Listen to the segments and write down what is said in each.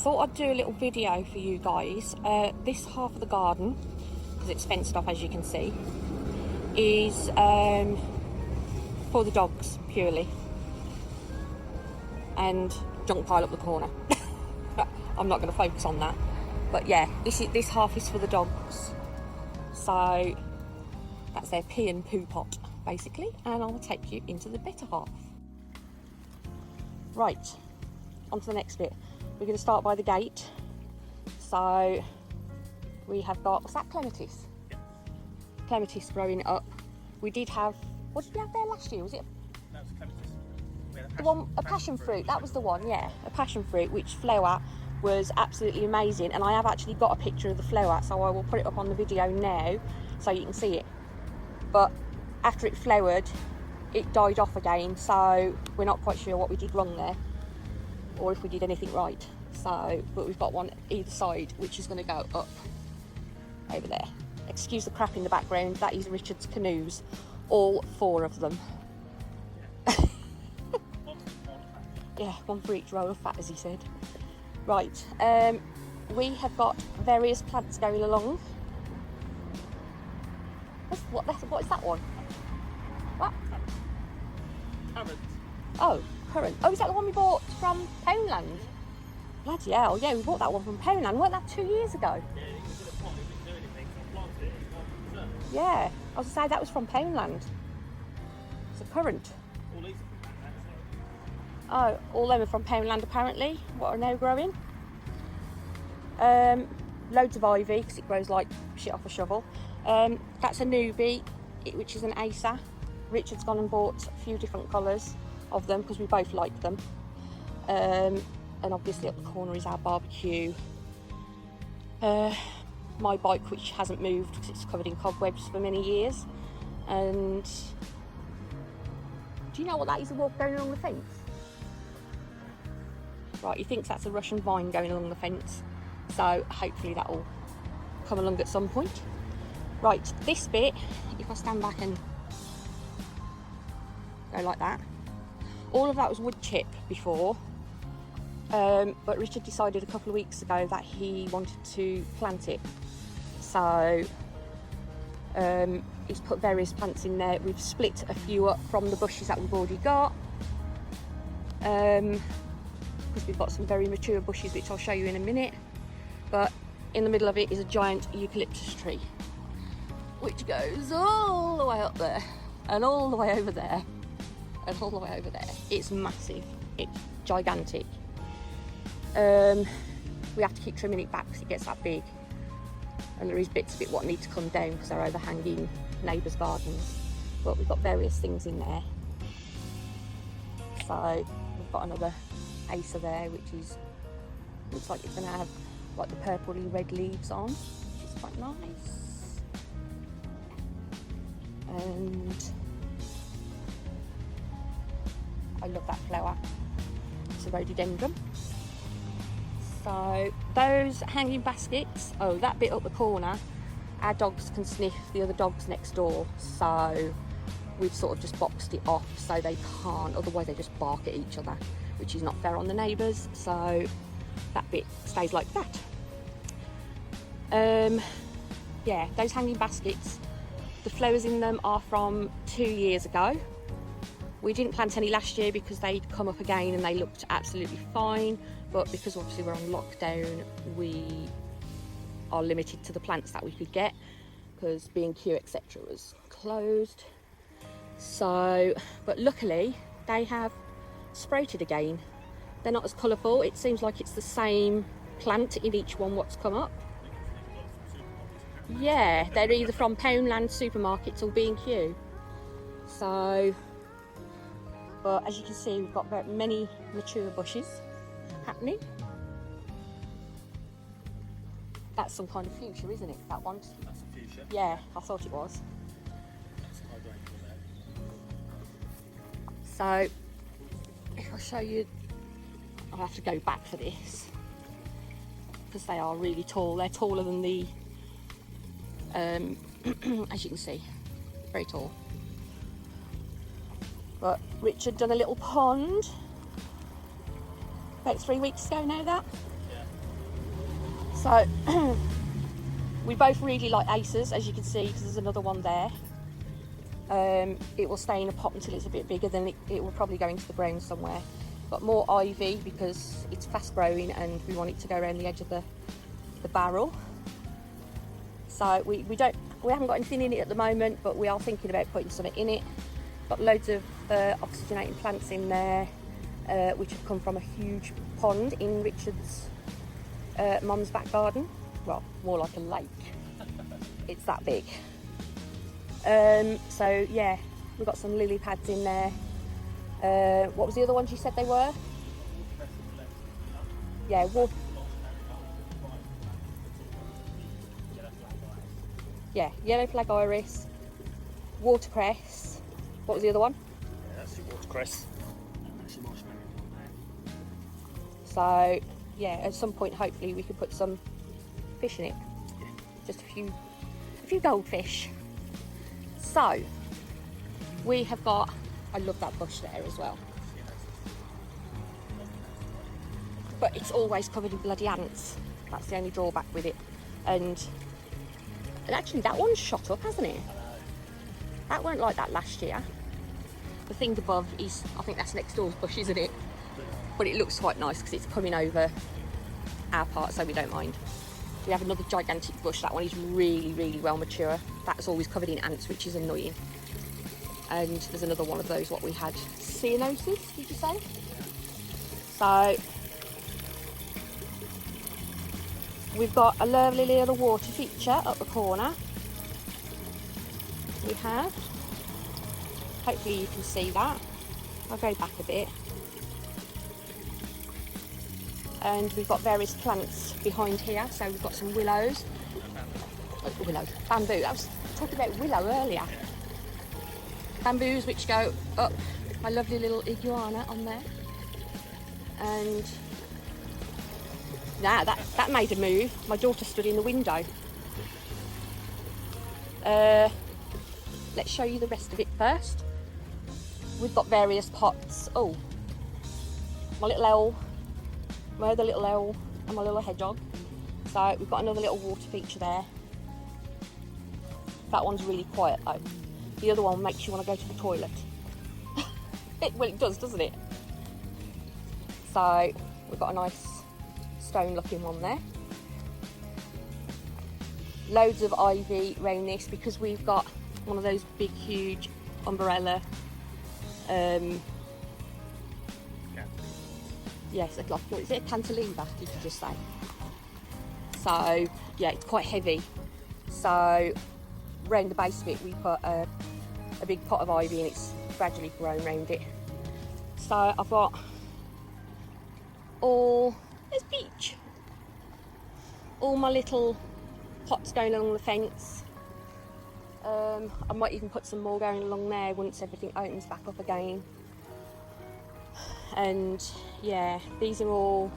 thought I'd do a little video for you guys. This half of the garden, because it's fenced off as you can see, is for the dogs purely, and junk pile up the corner. I'm not going to focus on that, but yeah, this half is for the dogs, so that's their pee and poo pot basically, and I'll take you into the better half. Right, on to the next bit. We're going to start by the gate. So we have got, what's that, clematis? Yep. Clematis growing up. We did have, what did we have there last year? Was it? That was clematis. We had A passion fruit, that was the one, yeah. A passion fruit, which flower was absolutely amazing. And I have actually got a picture of the flower, so I will put it up on the video now so you can see it. But after it flowered, it died off again, so we're not quite sure what we did wrong there, or if we did anything right. So, but we've got one either side, which is going to go up over there. Excuse the crap in the background, that is Richard's canoes, all 4 of them. Yeah, one for each roll of fat, as he said. Right, we have got various plants going along. What is that one? What? Currant. Oh, currant. Oh, is that the one we bought from Poundland? Bloody hell, yeah, we bought that one from Poundland. Weren't that 2 years ago? Yeah, it was in a pot, it didn't do anything, so I planted it and it got preserved. Yeah, I was going to say that was from Poundland. It's a currant. All these are from that, Oh, all them are from Poundland apparently, what are now growing. Loads of ivy, because it grows like shit off a shovel. That's a newbie, which is an Acer. Richard's gone and bought a few different colours of them because we both like them. And obviously up the corner is our barbecue. My bike, which hasn't moved because it's covered in cobwebs for many years. And do you know what that is, a walk going along the fence? Right, he thinks that's a Russian vine going along the fence. So hopefully that will come along at some point. Right, this bit, if I stand back and go like that, all of that was wood chip before, but Richard decided a couple of weeks ago that he wanted to plant it. So he's put various plants in there. We've split a few up from the bushes that we've already got, because we've got some very mature bushes which I'll show you in a minute. But in the middle of it is a giant eucalyptus tree, which goes all the way up there and all the way over there and all the way over there. It's massive, it's gigantic. We have to keep trimming it back because it gets that big, and there is bits of it what need to come down because they're overhanging neighbours' gardens, but we've got various things in there. So we've got another Acer there, which is, looks like it's going to have like the purpley red leaves on, which is quite nice. And I love that flower, it's a rhododendron. So those hanging baskets, oh, that bit up the corner, our dogs can sniff the other dogs next door, so we've sort of just boxed it off so they can't, otherwise they just bark at each other, which is not fair on the neighbours, so that bit stays like that. Yeah, those hanging baskets, the flowers in them are from 2 years ago. We didn't plant any last year because they'd come up again and they looked absolutely fine, but because obviously we're on lockdown, we are limited to the plants that we could get because B&Q etc was closed. So, but luckily they have sprouted again. They're not as colourful, it seems like it's the same plant in each one what's come up. Yeah, they're either from Poundland supermarkets or B&Q. So, but as you can see, we've got very many mature bushes happening. That's some kind of fuchsia, isn't it, that one? That's a fuchsia. Yeah, I thought it was. That's a hydrangea there. So, if I show you, I'll have to go back for this because they are really tall. They're taller than the, as you can see, very tall. But Richard done a little pond about 3 weeks ago now, that. Yeah. So we both really like acers, as you can see, because there's another one there. It will stay in a pot until it's a bit bigger, then it will probably go into the ground somewhere. Got more ivy because it's fast growing and we want it to go around the edge of the barrel. So we haven't got anything in it at the moment, but we are thinking about putting something in it. Got loads of oxygenating plants in there, which have come from a huge pond in Richard's mum's back garden. Well, more like a lake. It's that big. So yeah, we've got some lily pads in there. What was the other ones you said they were? Yeah, yellow flag iris, watercress. What was the other one? Yeah, that's your watercress. And that's your marshmallow. So yeah, at some point hopefully we could put some fish in it. Yeah. Just a few goldfish. So we have got, I love that bush there as well, but it's always covered in bloody ants. That's the only drawback with it. And actually that one's shot up, hasn't it? That weren't like that last year. The thing above is, I think that's next door's bush, isn't it? But it looks quite nice because it's coming over our part, so we don't mind. We have another gigantic bush. That one is really, really well mature. That's always covered in ants, which is annoying. And there's another one of those, what we had, ceanosis, did you say? So we've got a lovely little water feature up the corner. We have, hopefully you can see that. I'll go back a bit. And we've got various plants behind here. So we've got some willows. Bamboo. I was talking about willow earlier. Bamboos which go up. My lovely little iguana on there. And now that made a move. My daughter stood in the window. Let's show you the rest of it first. We've got various pots. Oh, my little owl. My other little owl and my little hedgehog. So we've got another little water feature there. That one's really quiet though. The other one makes you want to go to the toilet. Well, it does, doesn't it? So we've got a nice stone looking one there. Loads of ivy around this because we've got one of those big huge umbrella yes, like, what is it, a cantilever, did you just say? So yeah, it's quite heavy. So around the base of it we put a big pot of ivy and it's gradually grown around it. So I've got there's beach. All my little pots going along the fence. I might even put some more going along there once everything opens back up again. And yeah, these are all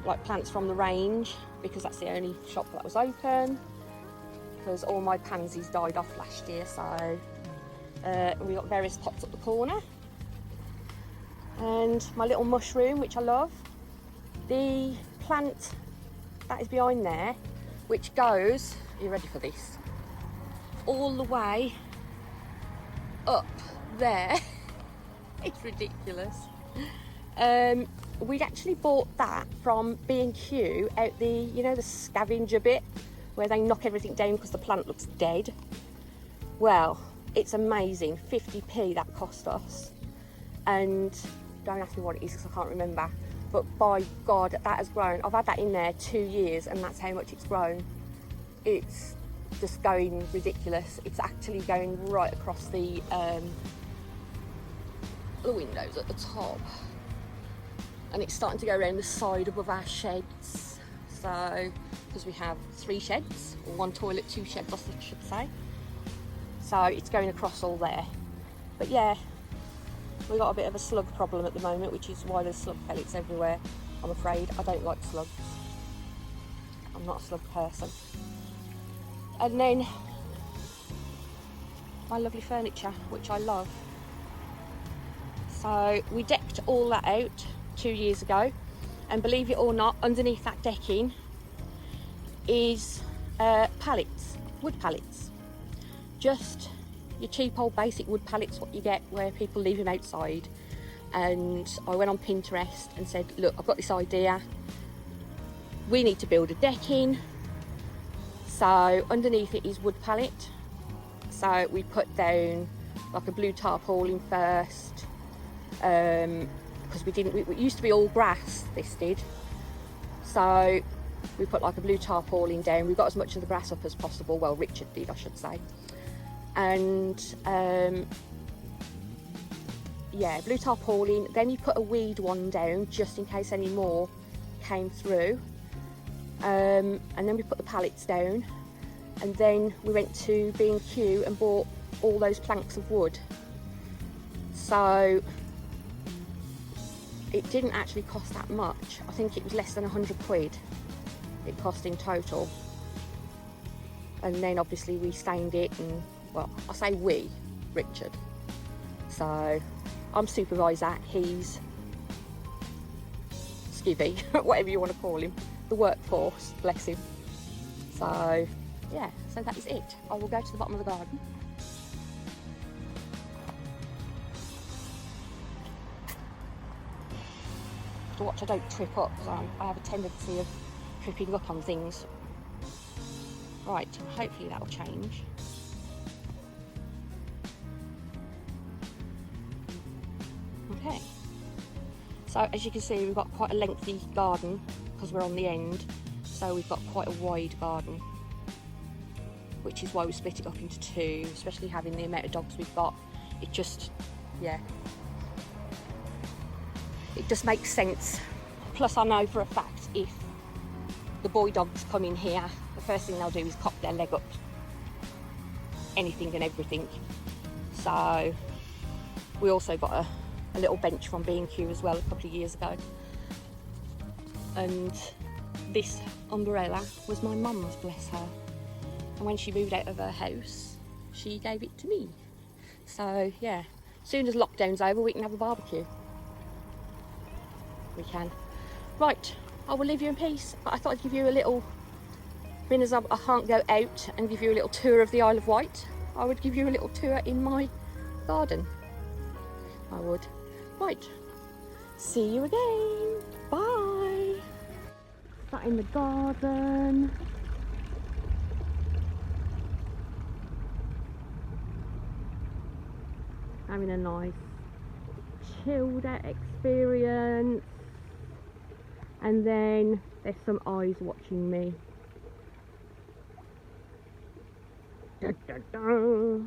like plants from the range because that's the only shop that was open, because all my pansies died off last year. So we got various pots up the corner, and my little mushroom which I love. The plant that is behind there, which goes, are you ready for this, all the way up there. It's ridiculous. We'd actually bought that from B&Q out the, you know, the scavenger bit where they knock everything down because the plant looks dead. Well, it's amazing. 50p that cost us. And don't ask me what it is because I can't remember. But by God, that has grown. I've had that in there 2 years and that's how much it's grown. It's just going ridiculous. It's actually going right across the windows at the top, and it's starting to go around the side above our sheds. So because we have 3 sheds, or 1 toilet, 2 sheds I should say, so it's going across all there. But yeah, we've got a bit of a slug problem at the moment, which is why there's slug pellets everywhere. I'm afraid I don't like slugs. I'm not a slug person. And then my lovely furniture, which I love. So we decked all that out 2 years ago, and believe it or not, underneath that decking is pallets, wood pallets. Just your cheap old basic wood pallets, what you get where people leave them outside. And I went on Pinterest and said, look, I've got this idea. We need to build a decking. So underneath it is wood pallet. So we put down like a blue tarpaulin first, because it used to be all grass, this did. So we put like a blue tarpaulin down. We got as much of the grass up as possible. Well, Richard did, I should say. And yeah, blue tarpaulin. Then you put a weed one down just in case any more came through. And then we put the pallets down. And then we went to B&Q and bought all those planks of wood. So it didn't actually cost that much. I think it was less than 100 quid it cost in total. And then obviously we stained it, and well, I say we, Richard. So I'm supervisor, he's skivvy, whatever you want to call him, the workforce, bless him. So yeah, so that is it. I will go to the bottom of the garden. To watch I don't trip up, because I have a tendency of tripping up on things. Right, hopefully that'll change. Okay, so as you can see, we've got quite a lengthy garden because we're on the end, so we've got quite a wide garden, which is why we split it up into two, especially having the amount of dogs we've got. It just, yeah, it just makes sense. Plus I know for a fact if the boy dogs come in here, the first thing they'll do is cock their leg up anything and everything. So we also got a little bench from B&Q as well a couple of years ago. And this umbrella was my mum's, bless her. And when she moved out of her house, she gave it to me. So yeah, as soon as lockdown's over, we can have a barbecue. We can. Right, I will leave you in peace, but I thought I'd give you a little, being as I can't go out and give you a little tour of the Isle of Wight, I would give you a little tour in my garden. I would. Right, see you again. Bye. Sat in the garden. Having a nice chilled out experience. And then there's some eyes watching me. Da, da, da.